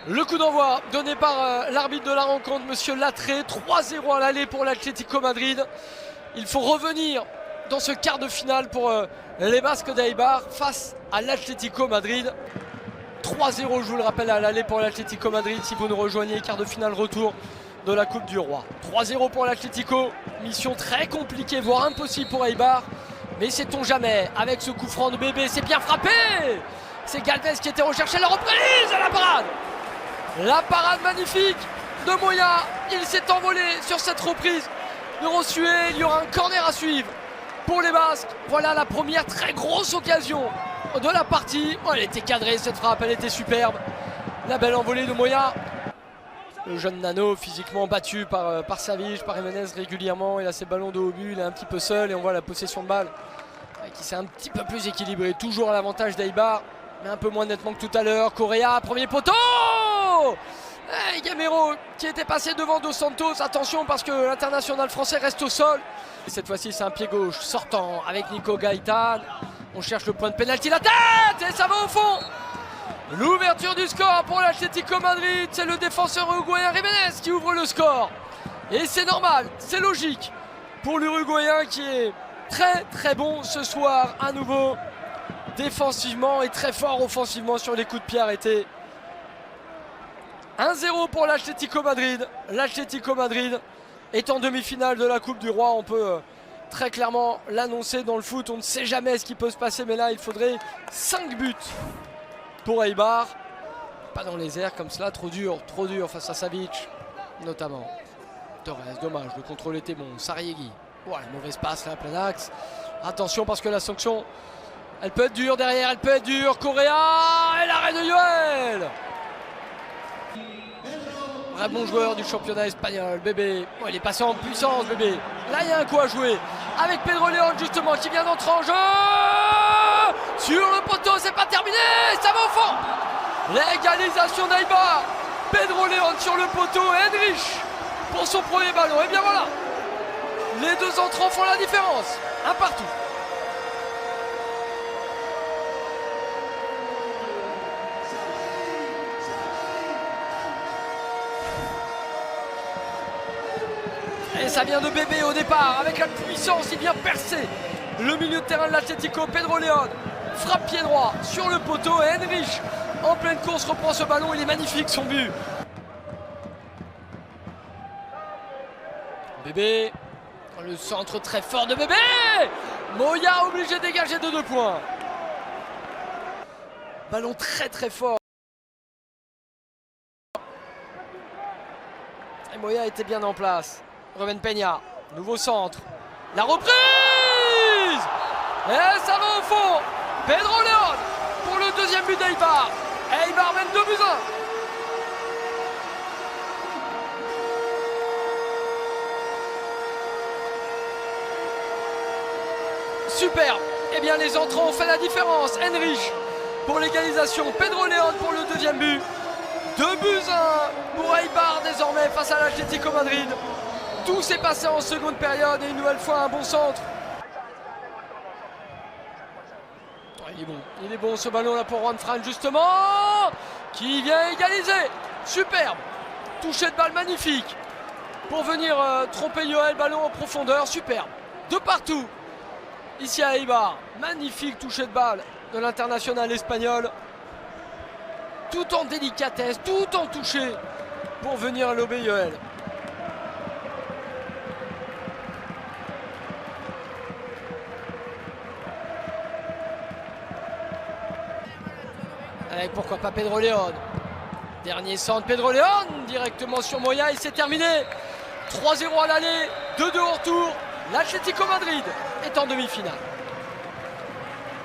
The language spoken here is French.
Le coup d'envoi donné par l'arbitre de la rencontre, Monsieur Latré. 3-0 à l'aller pour l'Atlético Madrid. Il faut revenir dans ce quart de finale pour les Basques d'Eibar face à l'Atlético Madrid. 3-0, je vous le rappelle, à l'aller pour l'Atlético Madrid. Si vous nous rejoignez, quart de finale retour de la Coupe du Roi. 3-0 pour l'Atlético. Mission très compliquée, voire impossible pour Eibar. Mais sait-on jamais, avec ce coup franc de Bébé, c'est bien frappé. C'est Galvez qui était recherché, la reprise à la parade. La parade magnifique de Moya. Il s'est envolé sur cette reprise de Rossuet. Il y aura un corner à suivre pour les Basques. Voilà la première très grosse occasion de la partie. Oh, elle était cadrée cette frappe, elle était superbe. La belle envolée de Moya. Le jeune Nano physiquement battu par Savic, par Jiménez régulièrement. Il a ses ballons de haut but, il est un petit peu seul et on voit la possession de balle qui s'est un petit peu plus équilibrée. Toujours à l'avantage d'Eibar, mais un peu moins nettement que tout à l'heure. Correa, premier poteau. Et Gamero qui était passé devant Dos Santos. Attention parce que l'international français reste au sol. Et cette fois-ci c'est un pied gauche sortant avec Nico Gaëtan. On cherche le point de pénalty, la tête et ça va au fond. L'ouverture du score pour l'Atlético Madrid. C'est le défenseur uruguayen Jiménez qui ouvre le score. Et c'est normal, c'est logique pour l'Uruguayen qui est très très bon ce soir à nouveau. Défensivement et très fort offensivement sur les coups de pied arrêtés. 1-0 pour l'Atlético Madrid. L'Atlético Madrid est en demi-finale de la Coupe du Roi. On peut très clairement l'annoncer. Dans le foot, on ne sait jamais ce qui peut se passer. Mais là, il faudrait 5 buts pour Eibar. Pas dans les airs comme cela. Trop dur face à Savic, notamment. Torres, dommage. Le contrôle était bon. Sariegui. Voilà, mauvaise passe là, plein axe. Attention parce que la sanction, elle peut être dure derrière. Elle peut être dure. Correa et l'arrêt de Yoel. Un bon joueur du championnat espagnol, Bébé. Oh, il est passé en puissance, Bébé. Là, il y a un coup à jouer avec Pedro León, justement, qui vient d'entrer en jeu. Sur le poteau, c'est pas terminé. Ça va au fond. L'égalisation d'Eibar. Pedro León sur le poteau. Henrich pour son premier ballon. Et bien voilà. Les deux entrants font la différence. Un partout. Et ça vient de Bébé au départ, avec la puissance, il vient percer le milieu de terrain de l'Atlético. Pedro León frappe pied droit sur le poteau et Henrich en pleine course reprend ce ballon, il est magnifique son but. Bébé, le centre très fort de Bébé. Moya obligé de dégager de 2 points. Ballon très très fort. Et Moya était bien en place. Rubén Peña, nouveau centre, la reprise. Et ça va au fond. Pedro León pour le deuxième but d'Eibar. Eibar mène 2-1. Superbe. Eh bien les entrants ont fait la différence. Henrich pour l'égalisation, Pedro León pour le deuxième but. 2-1 pour Eibar désormais face à l'Atlético Madrid. Tout s'est passé en seconde période et une nouvelle fois un bon centre. Il est bon ce ballon là pour Juan Fran justement, qui vient égaliser. Superbe. Touché de balle magnifique pour venir tromper Yoel, ballon en profondeur, superbe. De partout ici à Eibar. Magnifique touché de balle de l'international espagnol. Tout en délicatesse, tout en touché pour venir lober Yoel. Avec pourquoi pas Pedro León. Dernier centre, Pedro León directement sur Moya et c'est terminé. 3-0 à l'aller, 2-2 au retour. L'Atlético Madrid est en demi-finale.